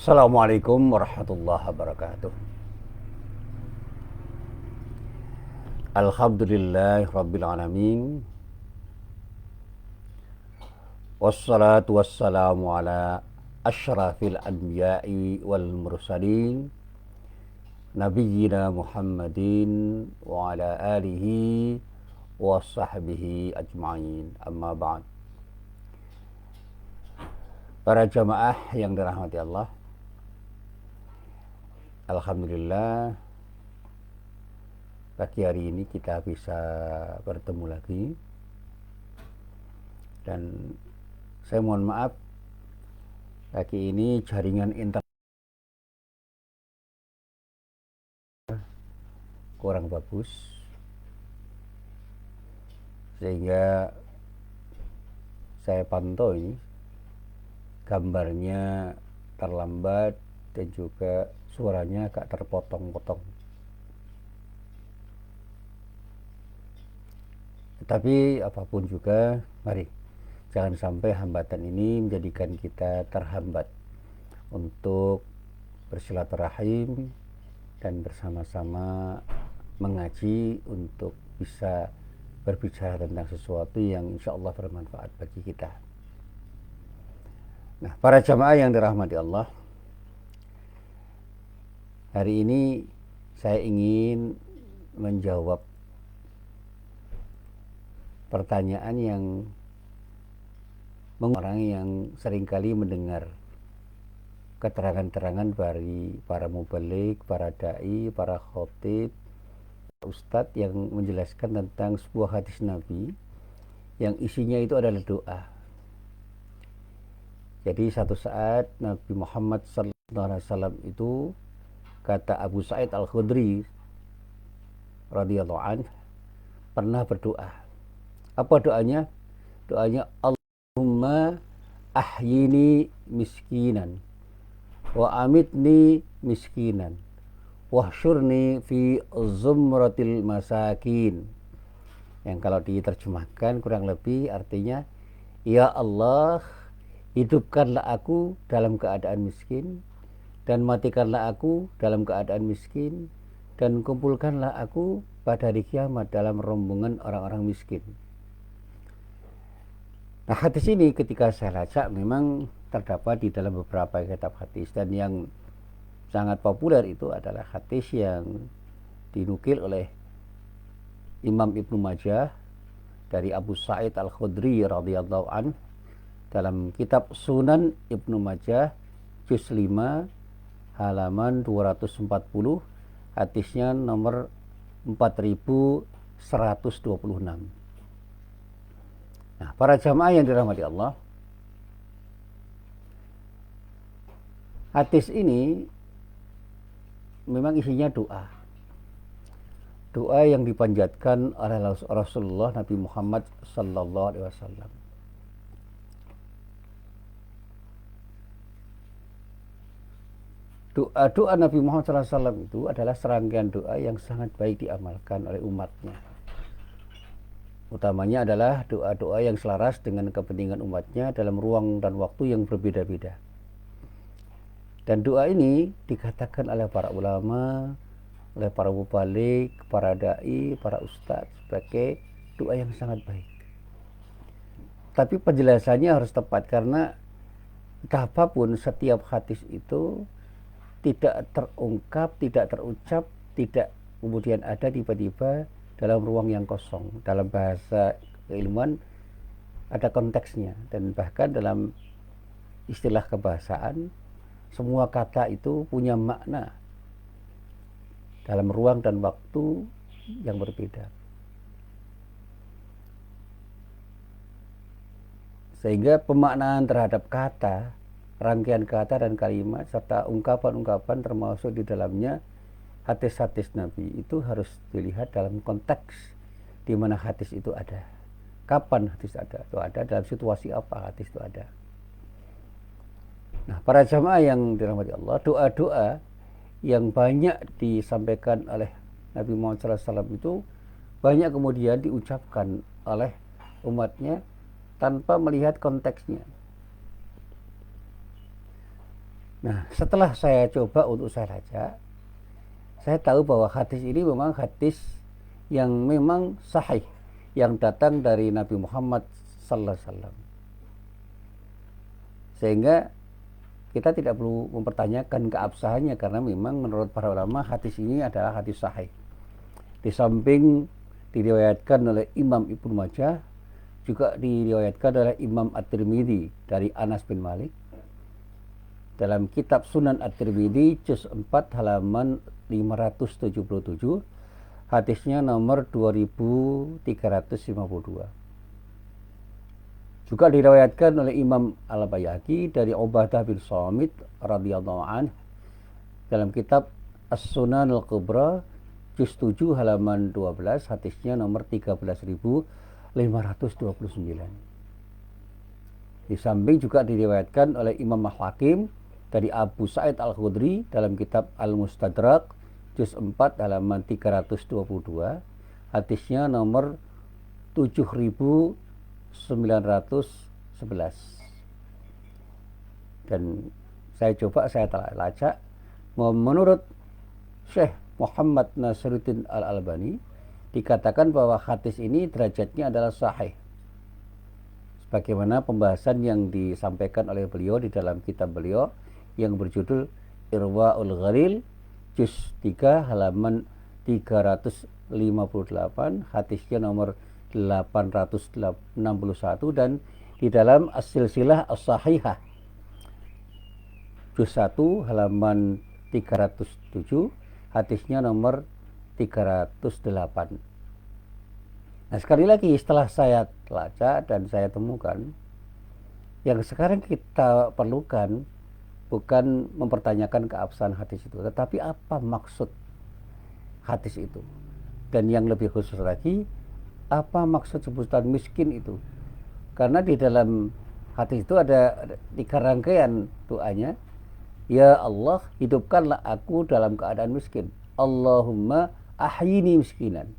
Assalamualaikum warahmatullahi wabarakatuh. Alhamdulillah rabbil alamin. Wassalatu wassalamu ala asyrafil anbiya'i wal mursalin nabiyyina Muhammadin wa ala alihi wa sahbihi ajma'in. Amma ba'd. Para jamaah yang dirahmati Allah, alhamdulillah pagi hari ini kita bisa bertemu lagi. Dan saya mohon maaf, pagi ini jaringan internet kurang bagus, sehingga saya pantau ini gambarnya terlambat dan juga suaranya agak terpotong-potong. Tetapi apapun juga, mari jangan sampai hambatan ini menjadikan kita terhambat untuk bersilaturahim dan bersama-sama mengaji untuk bisa berbicara tentang sesuatu yang insya Allah bermanfaat bagi kita. Nah, para jamaah yang dirahmati Allah, hari ini saya ingin menjawab pertanyaan yang orang yang seringkali mendengar keterangan-terangan dari para mubalik, para da'i, para khotib, ustadz yang menjelaskan tentang sebuah hadis Nabi yang isinya itu adalah doa. Jadi satu saat Nabi Muhammad SAW itu, kata Abu Sa'id Al-Khudri radhiyallahu anhu, pernah berdoa. Apa doanya? Doanya, Allahumma ahyini miskinan wa amitni miskinan wahsyurni fi zumratil masakin. Yang kalau diterjemahkan kurang lebih artinya, ya Allah, hidupkanlah aku dalam keadaan miskin dan matikanlah aku dalam keadaan miskin, dan kumpulkanlah aku pada hari kiamat dalam rombongan orang-orang miskin. Nah, hadis ini ketika saya baca memang terdapat di dalam beberapa kitab hadis, dan yang sangat populer itu adalah hadis yang dinukil oleh Imam Ibnu Majah dari Abu Sa'id Al-Khudri radhiyallahu anhu dalam kitab Sunan Ibnu Majah juz 5 halaman 240, hadisnya nomor 4126. Nah, para jamaah yang dirahmati Allah, hadis ini memang isinya doa. Doa yang dipanjatkan oleh Rasulullah Nabi Muhammad sallallahu alaihi wasallam. Doa-doa Nabi Muhammad SAW itu adalah serangkaian doa yang sangat baik diamalkan oleh umatnya. Utamanya adalah doa-doa yang selaras dengan kepentingan umatnya dalam ruang dan waktu yang berbeda-beda. Dan doa ini dikatakan oleh para ulama, oleh para mubalik, para da'i, para ustadz sebagai doa yang sangat baik. Tapi penjelasannya harus tepat, karena betapapun setiap hadis itu tidak terungkap, tidak terucap, tidak kemudian ada tiba-tiba dalam ruang yang kosong. Dalam bahasa keilmuan ada konteksnya, dan bahkan dalam istilah kebahasaan semua kata itu punya makna dalam ruang dan waktu yang berbeda. Sehingga pemaknaan terhadap kata, rangkaian kata dan kalimat serta ungkapan-ungkapan termasuk di dalamnya hadis-hadis Nabi itu harus dilihat dalam konteks di mana hadis itu ada. Kapan hadis ada? Itu ada dalam situasi apa hadis itu ada. Nah, para jamaah yang dirahmati Allah, doa-doa yang banyak disampaikan oleh Nabi Muhammad SAW itu banyak kemudian diucapkan oleh umatnya tanpa melihat konteksnya. Nah, setelah saya coba untuk saya baca, saya tahu bahwa hadis ini memang hadis yang memang sahih, yang datang dari Nabi Muhammad sallallahu alaihi wasallam. Sehingga kita tidak perlu mempertanyakan keabsahannya, karena memang menurut para ulama hadis ini adalah hadis sahih. Di samping diriwayatkan oleh Imam Ibnu Majah, juga diriwayatkan oleh Imam At-Tirmidzi dari Anas bin Malik dalam kitab Sunan At-Tirmidzi juz 4 halaman 577, hadisnya nomor 2352. Juga diriwayatkan oleh Imam Al-Baihaqi dari Ubadah bin Samit radhiyallahu anhu dalam kitab As-Sunan Al-Kubra juz 7 halaman 12, hadisnya nomor 13.529. Di samping juga diriwayatkan oleh Imam Al-Hakim dari Abu Sa'id Al-Khudri dalam kitab Al-Mustadrak juz 4 halaman 322, hadisnya nomor 7911. Dan saya telah lacak, menurut Syekh Muhammad Nasiruddin Al-Albani dikatakan bahwa hadis ini derajatnya adalah sahih, sebagaimana pembahasan yang disampaikan oleh beliau di dalam kitab beliau yang berjudul Irwaul Ghalil juz 3 halaman 358, hadisnya nomor 861, dan di dalam As-Silsilah As-Sahihah juz 1 halaman 307, hadisnya nomor 308. Nah, sekali lagi setelah saya lacak dan saya temukan, yang sekarang kita perlukan bukan mempertanyakan keabsahan hadis itu, tetapi apa maksud hadis itu. Dan yang lebih khusus lagi, apa maksud sebutan miskin itu. Karena di dalam hadis itu ada 3 rangkaian doanya. Ya Allah, hidupkanlah aku dalam keadaan miskin. Allahumma ahyini miskinan.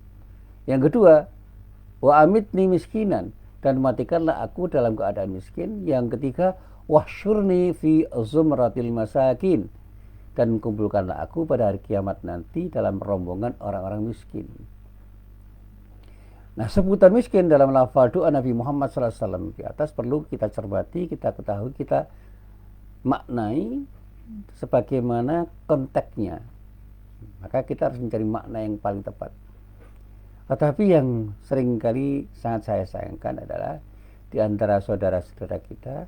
Yang kedua, wa amitni miskinan, dan matikanlah aku dalam keadaan miskin. Yang ketiga, wahsyurni fi zumratil masakin, dan kumpulkanlah aku pada hari kiamat nanti dalam rombongan orang-orang miskin. Nah, sebutan miskin dalam lafal doa Nabi Muhammad SAW di atas perlu kita cermati, kita ketahui, kita maknai sebagaimana konteksnya. Maka kita harus mencari makna yang paling tepat. Tetapi yang seringkali sangat saya sayangkan adalah di antara saudara-saudara kita,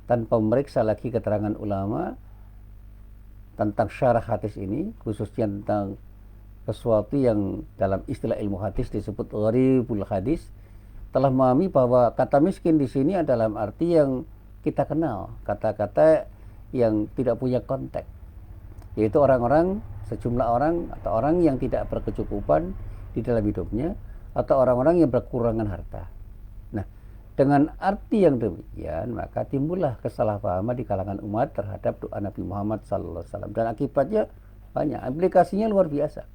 tanpa memeriksa lagi keterangan ulama tentang syarah hadis ini, khususnya tentang sesuatu yang dalam istilah ilmu hadis disebut gharibul hadis, telah memahami bahwa kata miskin di sini adalah arti yang kita kenal, kata-kata yang tidak punya konteks, yaitu orang-orang, sejumlah orang atau orang yang tidak berkecukupan di dalam hidupnya, atau orang-orang yang berkurangan harta. Nah, dengan arti yang demikian, maka timbullah kesalahpahaman di kalangan umat terhadap doa Nabi Muhammad SAW, dan akibatnya banyak, implikasinya luar biasa.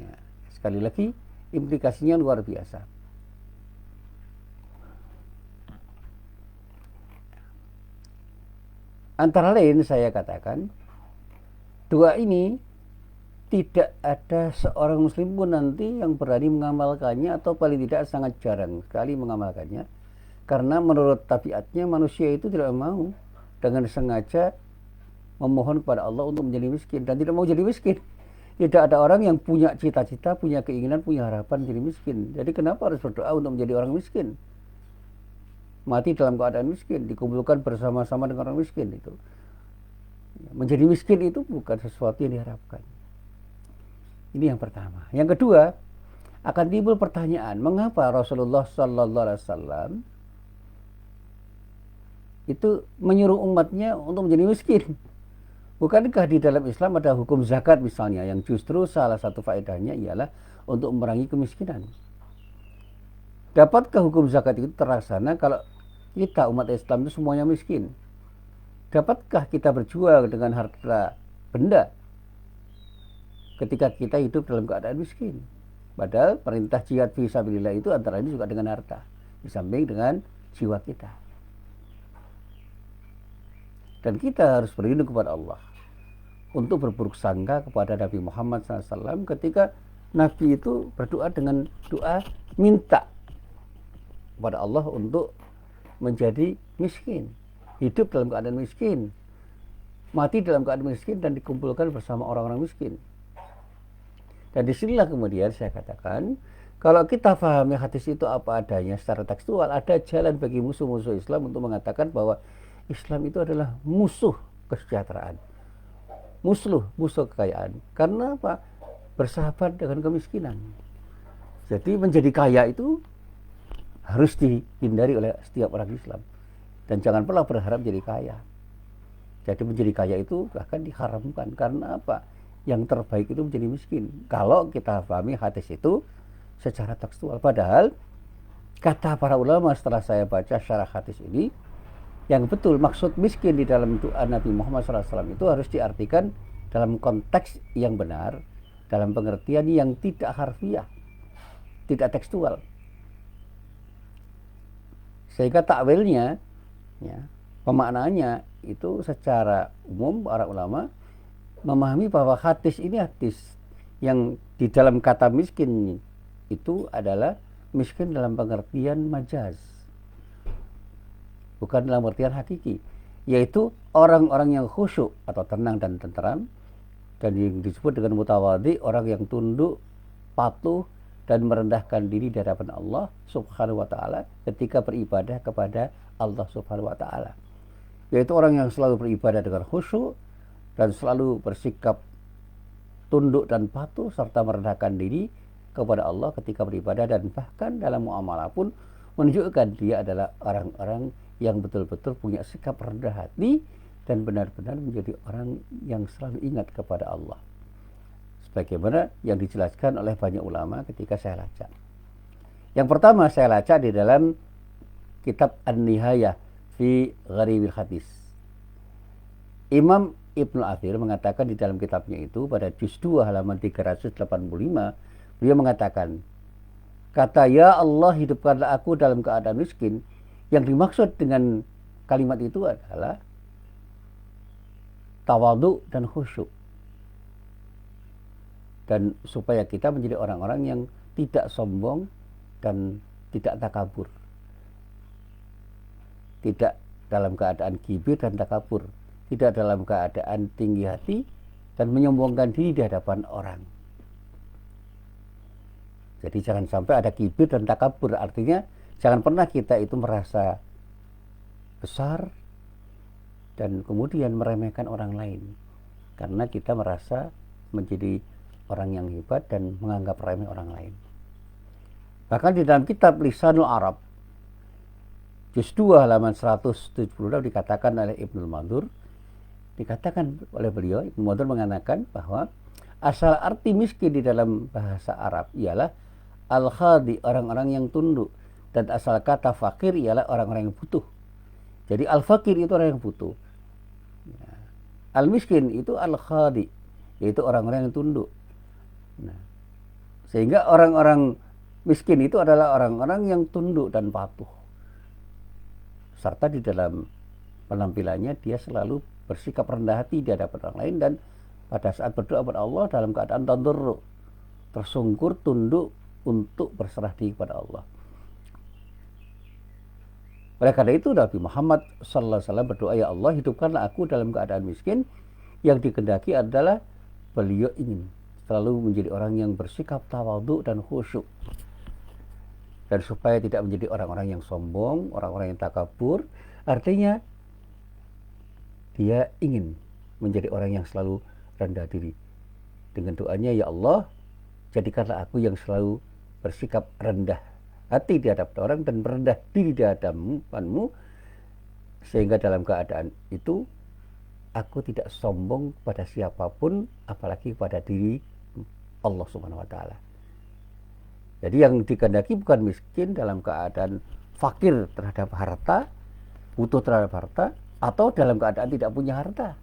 Ya, sekali lagi, implikasinya luar biasa. Antara lain saya katakan, doa ini tidak ada seorang muslim pun nanti yang berani mengamalkannya, atau paling tidak sangat jarang sekali mengamalkannya, karena menurut tabiatnya manusia itu tidak mau dengan sengaja memohon kepada Allah untuk menjadi miskin, dan tidak mau jadi miskin. Tidak ada orang yang punya cita-cita, punya keinginan, punya harapan menjadi miskin. Jadi kenapa harus berdoa untuk menjadi orang miskin? Mati dalam keadaan miskin, dikumpulkan bersama-sama dengan orang miskin itu. Menjadi miskin itu bukan sesuatu yang diharapkan. Ini yang pertama. Yang kedua, akan timbul pertanyaan, mengapa Rasulullah Sallallahu Alaihi Wasallam itu menyuruh umatnya untuk menjadi miskin? Bukankah di dalam Islam ada hukum zakat misalnya, yang justru salah satu faedahnya ialah untuk memerangi kemiskinan? Dapatkah hukum zakat itu terlaksana kalau kita umat Islam itu semuanya miskin? Dapatkah kita berjuang dengan harta benda ketika kita hidup dalam keadaan miskin? Padahal perintah jihad fi sabilillah itu antara ini juga dengan harta, di samping dengan jiwa kita. Dan kita harus berlindung kepada Allah untuk berburuk sangka kepada Nabi Muhammad SAW ketika Nabi itu berdoa dengan doa minta kepada Allah untuk menjadi miskin, hidup dalam keadaan miskin, mati dalam keadaan miskin, dan dikumpulkan bersama orang-orang miskin. Dan disinilah kemudian saya katakan, kalau kita pahami hadis itu apa adanya secara tekstual, ada jalan bagi musuh-musuh Islam untuk mengatakan bahwa Islam itu adalah musuh kesejahteraan, musuh kekayaan. Karena apa? Bersahabat dengan kemiskinan. Jadi menjadi kaya itu harus dihindari oleh setiap orang Islam. Dan jangan pernah berharap jadi kaya. Jadi menjadi kaya itu bahkan diharamkan. Karena apa? Yang terbaik itu menjadi miskin. Kalau kita pahami hadis itu secara tekstual. Padahal kata para ulama setelah saya baca syarah hadis ini, yang betul maksud miskin di dalam doa Nabi Muhammad SAW itu harus diartikan dalam konteks yang benar, dalam pengertian yang tidak harfiah, tidak tekstual. Sehingga takwilnya, ya, pemaknaannya itu secara umum para ulama memahami bahwa hadis ini hadis yang di dalam kata miskin itu adalah miskin dalam pengertian majaz, bukan dalam pengertian hakiki, yaitu orang-orang yang khusyuk atau tenang dan tenteram, dan yang disebut dengan mutawadhi, orang yang tunduk, patuh, dan merendahkan diri di hadapan Allah Subhanahu wa Ta'ala ketika beribadah kepada Allah Subhanahu wa Ta'ala, yaitu orang yang selalu beribadah dengan khusyuk dan selalu bersikap tunduk dan patuh serta merendahkan diri kepada Allah ketika beribadah, dan bahkan dalam muamalah pun menunjukkan dia adalah orang-orang yang betul-betul punya sikap rendah hati dan benar-benar menjadi orang yang selalu ingat kepada Allah, sebagaimana yang dijelaskan oleh banyak ulama ketika saya lacak. Yang pertama saya lacak di dalam kitab An-Nihayah fi Gharibil Hadis. Imam Ibnu Athir mengatakan di dalam kitabnya itu pada juz 2 halaman 385, beliau mengatakan, kata ya Allah hidupkanlah aku dalam keadaan miskin, yang dimaksud dengan kalimat itu adalah tawadhu dan khusyuk, dan supaya kita menjadi orang-orang yang tidak sombong dan tidak takabur, tidak dalam keadaan kibir dan takabur, tidak dalam keadaan tinggi hati dan menyombongkan diri di hadapan orang. Jadi jangan sampai ada kibir dan takabur, artinya jangan pernah kita itu merasa besar dan kemudian meremehkan orang lain karena kita merasa menjadi orang yang hebat dan menganggap remeh orang lain. Bahkan di dalam kitab Lisanul Arab juz 2 halaman 176 dikatakan oleh Ibnu Mandur, dikatakan oleh beliau, Ibnu Mandur mengatakan bahwa asal arti miskin di dalam bahasa Arab ialah al-khadi, orang-orang yang tunduk, dan asal kata fakir ialah orang-orang yang butuh. Jadi al-fakir itu orang yang butuh, al-miskin itu al-khadi, yaitu orang-orang yang tunduk. Nah, sehingga orang-orang miskin itu adalah orang-orang yang tunduk dan patuh, serta di dalam penampilannya dia selalu bersikap rendah hati di hadapan orang lain, dan pada saat berdoa kepada Allah dalam keadaan tadarru, tersungkur, tunduk untuk berserah diri kepada Allah. Oleh karena itu Nabi Muhammad SAW berdoa, ya Allah hidupkanlah aku dalam keadaan miskin, yang dikehendaki adalah beliau ingin selalu menjadi orang yang bersikap tawadhu dan khusyuk, dan supaya tidak menjadi orang-orang yang sombong, orang-orang yang takabur. Artinya dia ingin menjadi orang yang selalu rendah diri. Dengan doanya, ya Allah jadikanlah aku yang selalu bersikap rendah hati di hadapan orang dan merendah diri di hadapanmu, sehingga dalam keadaan itu aku tidak sombong pada siapapun, apalagi pada diri Allah Subhanahu wa Ta'ala. Jadi yang dikehendaki bukan miskin dalam keadaan fakir terhadap harta, butuh terhadap harta, atau dalam keadaan tidak punya harta,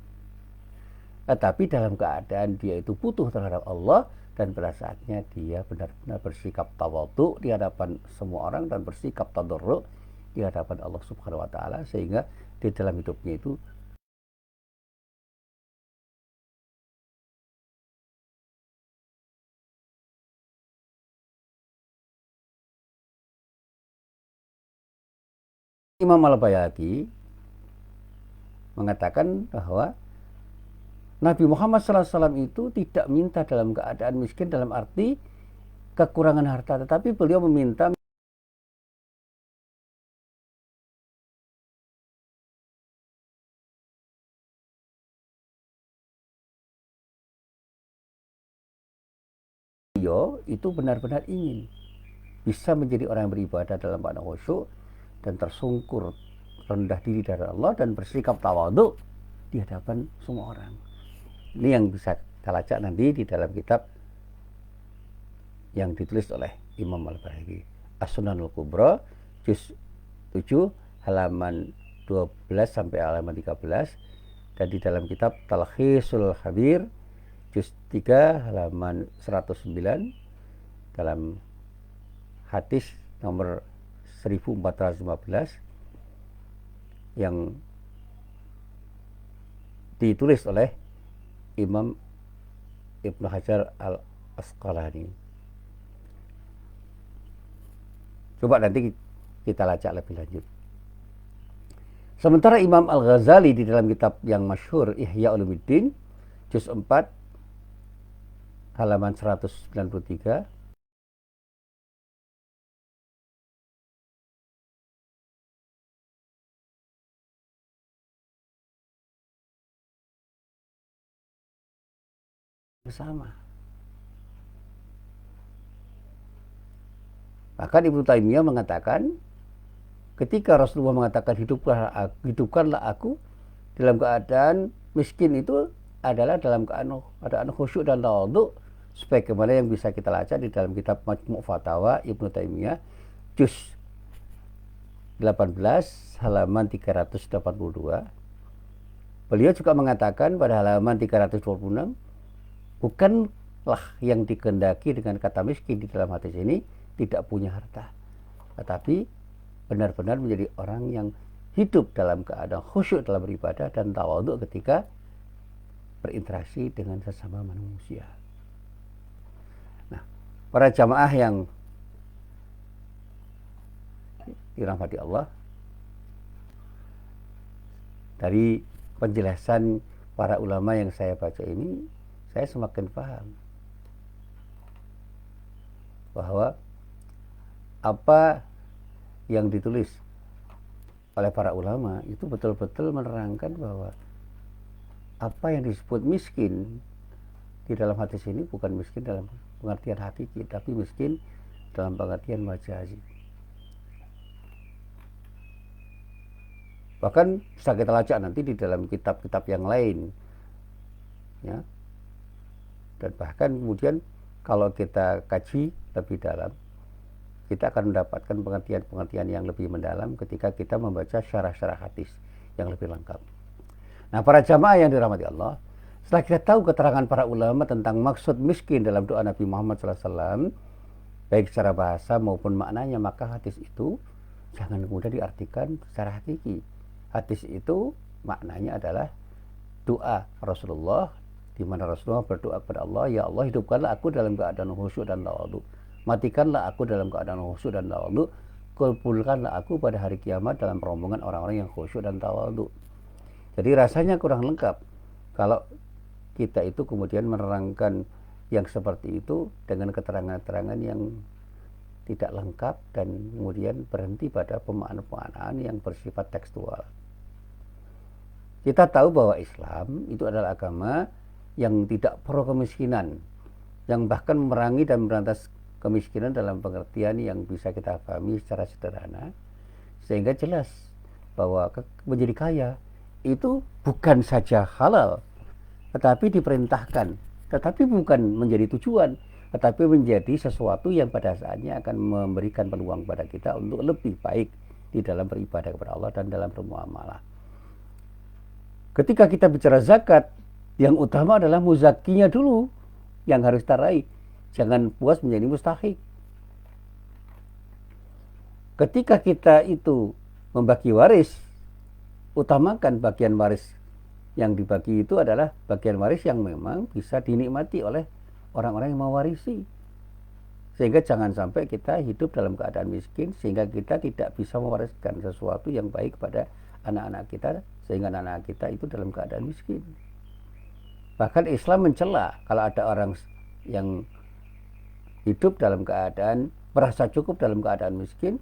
tetapi dalam keadaan dia itu butuh terhadap Allah dan pada saatnya dia benar-benar bersikap tawadhu di hadapan semua orang dan bersikap tadarru di hadapan Allah Subhanahu wa taala, sehingga di dalam hidupnya itu Imam Al-Bayhaqi mengatakan bahwa Nabi Muhammad SAW itu tidak minta dalam keadaan miskin dalam arti kekurangan harta, tetapi beliau meminta beliau itu benar-benar ingin bisa menjadi orang yang beribadah dalam keadaan khusyuk dan tersungkur rendah diri dari Allah dan bersikap tawadhu di hadapan semua orang. Ini yang bisa kita lacak nanti di dalam kitab yang ditulis oleh Imam Al-Bayhaqi, As-Sunanul Kubra, juz 7 halaman 12 sampai halaman 13, dan di dalam kitab Talkhisul Habir juz 3 halaman 109 dalam hadis nomor 1415 yang ditulis oleh Imam Ibnu Hajar Al-Asqalani. Coba nanti kita lacak lebih lanjut. Sementara Imam Al-Ghazali di dalam kitab yang masyhur Ihya Ulumuddin juz 4 halaman 193 bersama. Bahkan Ibnu Taimiyah mengatakan ketika Rasulullah mengatakan hidupkanlah aku dalam keadaan miskin, itu adalah dalam keadaan khusyuk dan tawadhu, sebagaimana yang bisa kita baca di dalam kitab Majmu' Fatawa Ibnu Taimiyah juz 18 halaman 382. Beliau juga mengatakan pada halaman 326, bukanlah yang dikehendaki dengan kata miskin di dalam hadis ini tidak punya harta, tetapi benar-benar menjadi orang yang hidup dalam keadaan khusyuk dalam beribadah dan tawadhu ketika berinteraksi dengan sesama manusia. Nah, para jamaah yang dirahmati Allah, dari penjelasan para ulama yang saya baca ini, saya semakin paham bahwa apa yang ditulis oleh para ulama itu betul-betul menerangkan bahwa apa yang disebut miskin di dalam hadis ini bukan miskin dalam pengertian hakiki, tapi miskin dalam pengertian majazi. Bahkan bisa kita lacak nanti di dalam kitab-kitab yang lain, ya. Dan bahkan kemudian kalau kita kaji lebih dalam, kita akan mendapatkan pengertian-pengertian yang lebih mendalam ketika kita membaca syarah-syarah hadis yang lebih lengkap. Nah, para jamaah yang dirahmati Allah, setelah kita tahu keterangan para ulama tentang maksud miskin dalam doa Nabi Muhammad SAW, baik secara bahasa maupun maknanya, maka hadis itu jangan kemudian diartikan secara hakiki. Hadis itu maknanya adalah doa Rasulullah, di mana Rasulullah berdoa kepada Allah, ya Allah, hidupkanlah aku dalam keadaan khusyuk dan tawadhu, matikanlah aku dalam keadaan khusyuk dan tawadhu, kumpulkanlah aku pada hari kiamat dalam rombongan orang-orang yang khusyuk dan tawadhu. Jadi rasanya kurang lengkap kalau kita itu kemudian menerangkan yang seperti itu dengan keterangan-keterangan yang tidak lengkap dan kemudian berhenti pada pemaknaan-pemaknaan yang bersifat tekstual. Kita tahu bahwa Islam itu adalah agama yang tidak pro kemiskinan, yang bahkan memerangi dan memberantas kemiskinan dalam pengertian yang bisa kita pahami secara sederhana, sehingga jelas bahwa menjadi kaya itu bukan saja halal, tetapi diperintahkan, tetapi bukan menjadi tujuan, tetapi menjadi sesuatu yang pada saatnya akan memberikan peluang pada kita untuk lebih baik di dalam beribadah kepada Allah dan dalam bermuamalah. Ketika kita bicara zakat, yang utama adalah muzakinya dulu yang harus tarai. Jangan puas menjadi mustahik. Ketika kita itu membagi waris, utamakan bagian waris yang dibagi itu adalah bagian waris yang memang bisa dinikmati oleh orang-orang yang mewarisi. Sehingga jangan sampai kita hidup dalam keadaan miskin sehingga kita tidak bisa mewariskan sesuatu yang baik pada anak-anak kita, sehingga anak-anak kita itu dalam keadaan miskin. Bahkan Islam mencela kalau ada orang yang hidup dalam keadaan merasa cukup dalam keadaan miskin,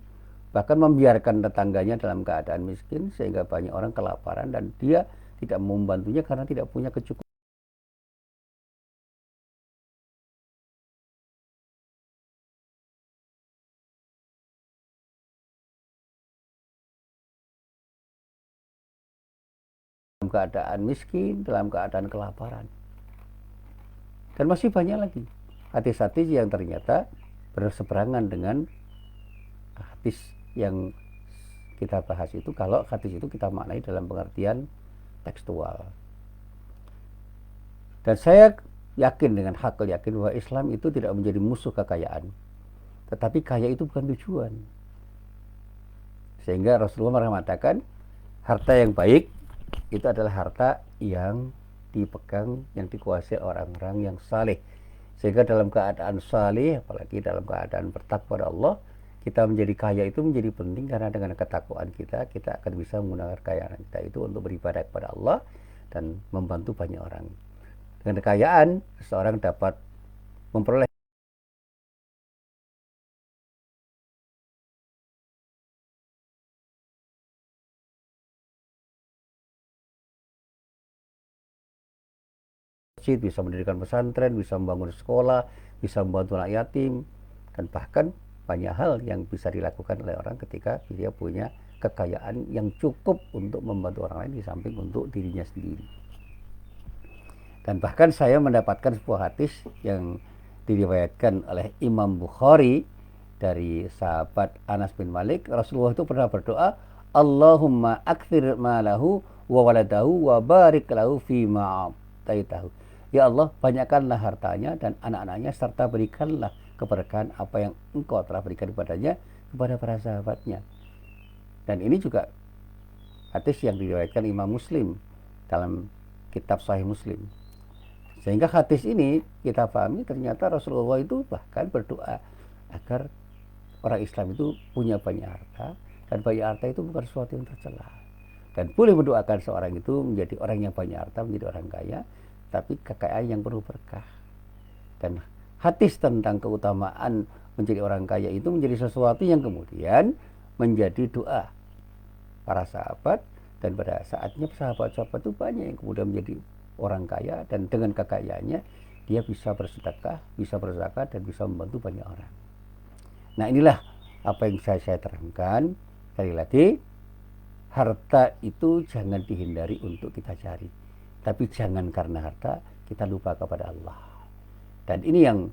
bahkan membiarkan tetangganya dalam keadaan miskin sehingga banyak orang kelaparan dan dia tidak membantunya karena tidak punya kecukupan. Dalam keadaan miskin, dalam keadaan kelaparan. Dan masih banyak lagi hadis-hadis yang ternyata berseberangan dengan hadis yang kita bahas itu, kalau hadis itu kita maknai dalam pengertian tekstual. Dan saya yakin dengan hakul yakin bahwa Islam itu tidak menjadi musuh kekayaan, tetapi kaya itu bukan tujuan. Sehingga Rasulullah mengatakan harta yang baik itu adalah harta yang dipegang, yang dikuasai orang-orang yang saleh. Sehingga dalam keadaan saleh, apalagi dalam keadaan bertakwa pada Allah, kita menjadi kaya itu menjadi penting karena dengan ketakwaan kita akan bisa menggunakan kekayaan kita itu untuk beribadah kepada Allah dan membantu banyak orang. Dengan kekayaan, seseorang dapat memperoleh masjid, bisa mendirikan pesantren, bisa membangun sekolah, bisa membantu anak yatim, dan bahkan banyak hal yang bisa dilakukan oleh orang ketika dia punya kekayaan yang cukup untuk membantu orang lain di samping untuk dirinya sendiri. Dan bahkan saya mendapatkan sebuah hadis yang diriwayatkan oleh Imam Bukhari dari sahabat Anas bin Malik. Rasulullah itu pernah berdoa, Allahumma akthir malahu wa waladahu wa barik lahu fi ma'ataitahu. Ya Allah, banyakkanlah hartanya dan anak-anaknya serta berikanlah keberkahan apa yang engkau telah berikan kepadanya kepada para sahabatnya. Dan ini juga hadis yang diriwayatkan Imam Muslim dalam kitab Sahih Muslim. Sehingga hadis ini kita pahami ternyata Rasulullah itu bahkan berdoa agar orang Islam itu punya banyak harta, dan banyak harta itu bukan sesuatu yang tercela. Dan boleh mendoakan seorang itu menjadi orang yang banyak harta, menjadi orang kaya, tapi kekayaan yang penuh berkah. Dan hadis tentang keutamaan menjadi orang kaya itu menjadi sesuatu yang kemudian menjadi doa para sahabat, dan pada saatnya sahabat-sahabat itu banyak yang kemudian menjadi orang kaya, dan dengan kekayaannya dia bisa bersedekah, bisa berzakat, dan bisa membantu banyak orang. Nah, inilah apa yang saya terangkan. Sekali lagi, harta itu jangan dihindari untuk kita cari, tapi jangan karena harta kita lupa kepada Allah. Dan ini yang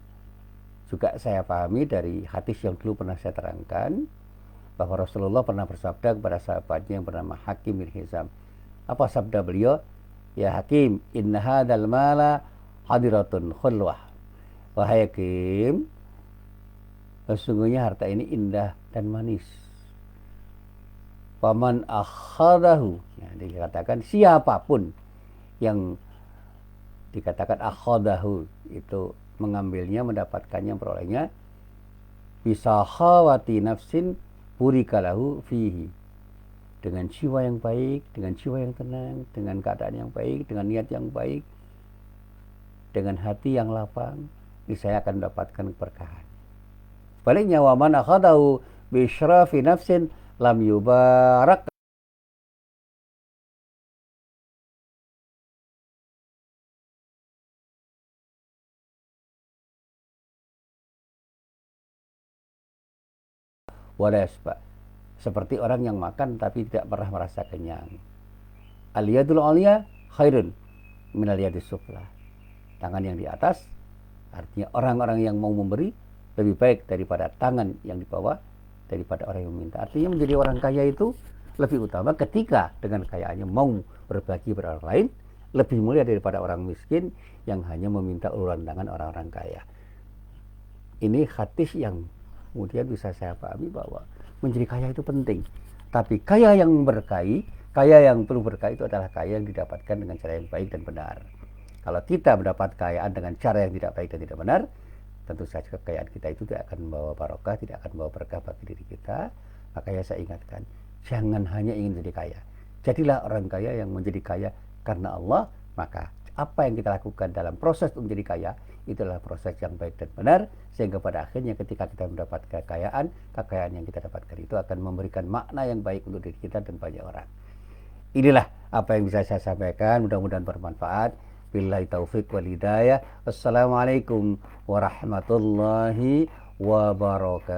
juga saya pahami dari hadis yang dulu pernah saya terangkan, bahwa Rasulullah pernah bersabda kepada sahabatnya yang bernama Hakim bin Hizam. Apa sabda beliau? Ya Hakim, inna hadzal mala hadiratun khulwah. Wahai Hakim, sesungguhnya harta ini indah dan manis. Paman akhadahu, ya, dikatakan siapapun yang dikatakan akhadahu itu mengambilnya, mendapatkannya, memperolehnya, bisa khawati nafsin burikalahu fihi, dengan jiwa yang baik, dengan jiwa yang tenang, dengan keadaan yang baik, dengan niat yang baik, dengan hati yang lapang, saya akan mendapatkan keberkahan. Baliknya, wa man akhadahu bi syarafi nafsin lam yubarak wala yasba, seperti orang yang makan tapi tidak pernah merasa kenyang. Al-yadul ulya khairun minal yadis sufla. Tangan yang di atas, artinya orang-orang yang mau memberi lebih baik daripada tangan yang di bawah, daripada orang yang meminta. Artinya menjadi orang kaya itu lebih utama ketika dengan kekayaannya mau berbagi pada orang lain, lebih mulia daripada orang miskin yang hanya meminta uluran tangan orang-orang kaya. Ini hadis yang kemudian bisa saya pahami bahwa menjadi kaya itu penting. Tapi kaya yang berkahi, kaya yang perlu berkahi itu adalah kaya yang didapatkan dengan cara yang baik dan benar. Kalau kita mendapat kekayaan dengan cara yang tidak baik dan tidak benar, tentu saja kekayaan kita itu tidak akan membawa barokah, tidak akan membawa berkah bagi diri kita. Makanya saya ingatkan, jangan hanya ingin jadi kaya. Jadilah orang kaya yang menjadi kaya karena Allah. Maka apa yang kita lakukan dalam proses untuk menjadi kaya, itulah proses yang baik dan benar, sehingga pada akhirnya ketika kita mendapat kekayaan yang kita dapatkan itu akan memberikan makna yang baik untuk diri kita dan banyak orang. Inilah apa yang bisa saya sampaikan, mudah-mudahan bermanfaat. Billahi taufik wal hidayah. Assalamualaikum warahmatullahi wabarakatuh.